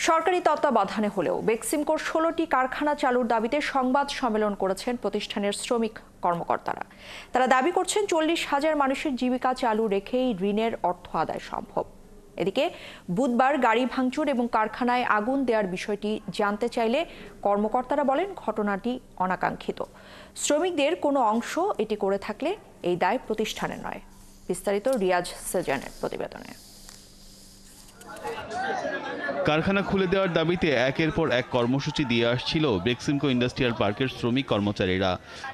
সরকারি তত্ত্বাবধানে হলেও বেক্সিমকোর 16টি কারখানা চালুর দাবিতে সংবাদ সম্মেলন করেছেন প্রতিষ্ঠানের শ্রমিক কর্মকর্তারা। তারা দাবি করছেন 40,000 মানুষের জীবিকা চালু রেখেই ঋণের অর্থ আদায় সম্ভব। এদিকে বুধবার গাড়ি ভাঙচুর এবং কারখানায় আগুন দেওয়ার বিষয়টি জানতে চাইলে কর্মকর্তারা বলেন ঘটনাটি অনাকাঙ্ক্ষিত। শ্রমিকদের কোনো অংশ এটি করে থাকলে এই দায় প্রতিষ্ঠানের নয়। বিস্তারিত রিয়াজ সেজানের প্রতিবেদনে। কারখানা খুলে দেওয়ার দাবিতে একের পর এক কর্মসূচি দিয়ে আসছিল বেক্সিমকো ইন্ডাস্ট্রিয়াল পার্কের শ্রমিক কর্মচারীরা।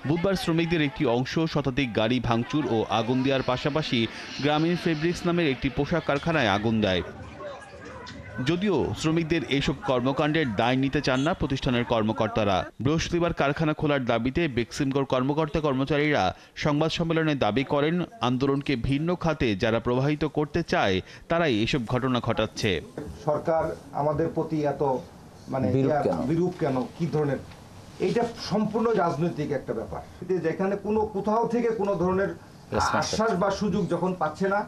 বুধবার শ্রমিকদের একটি অংশ শতাধিক গাড়ি ভাঙচুর ও আগুন দেওয়ার পাশাপাশি গ্রামীণ ফেব্রিক্স নামের একটি পোশাক কারখানায় আগুন দেয়। যদিও শ্রমিকদের এইসব কর্মকাণ্ডের দায় নিতে চান না প্রতিষ্ঠানের কর্মকর্তারা। বৃহস্পতিবার কারখানা খোলার দাবিতে বেক্সিমকোর কর্মচারীরা সংবাদ সম্মেলনে দাবি করেন আন্দোলনকে ভিন্ন খাতে যারা প্রবাহিত করতে চায় তারাই এসব ঘটনা ঘটাচ্ছে। সরকার আমাদের প্রতি এত বিরূপ কেন, কি ধরনের, এইটা সম্পূর্ণ রাজনৈতিক একটা ব্যাপার। যেখানে কোথাও থেকে কোনো ধরনের আশ্বাস বা সুযোগ যখন পাচ্ছে না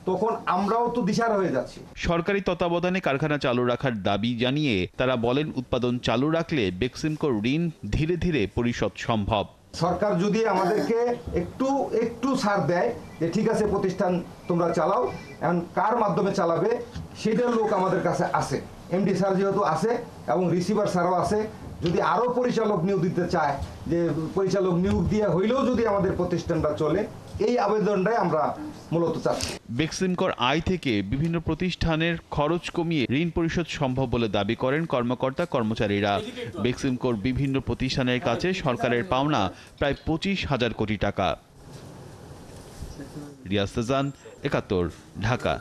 তখন আমরাও তো দিশাহারা হয়ে যাচ্ছি। সরকারি তত্ত্বাবধানে কারখানা চালু রাখার দাবি জানিয়ে তারা বলেন উৎপাদন চালু রাখলে বেক্সিমকোর ঋণ ধীরে ধীরে পরিশোধ সম্ভব। সরকার যদি আমাদেরকে একটু ছাড় দেয় যে ঠিক আছে প্রতিষ্ঠান তোমরা চালাও, এখন কার মাধ্যমে চালাবে সেটার লোক আমাদের কাছে আছে, এমডি স্যার যেহেতু আছে এবং রিসিভার স্যারও আছে। যদি আরো পরিচালক নিয়োগ দিতে চায়, যে পরিচালক নিয়োগ দিয়ে হইলেও যদি আমাদের প্রতিষ্ঠানটা চলে, এই আবেদনটাই আমরা মূলত চাচ্ছি। বেক্সিমকোর আয় থেকে বিভিন্ন প্রতিষ্ঠানের খরচ কমিয়ে ঋণ পরিশোধ সম্ভব বলে দাবি করেন কর্মচারীরা। বেক্সিমকোর বিভিন্ন প্রতিষ্ঠানের কাছে সরকারের পাওনা প্রায় 25,000 কোটি টাকা। রিয়াজ সেজান, 71, ঢাকা।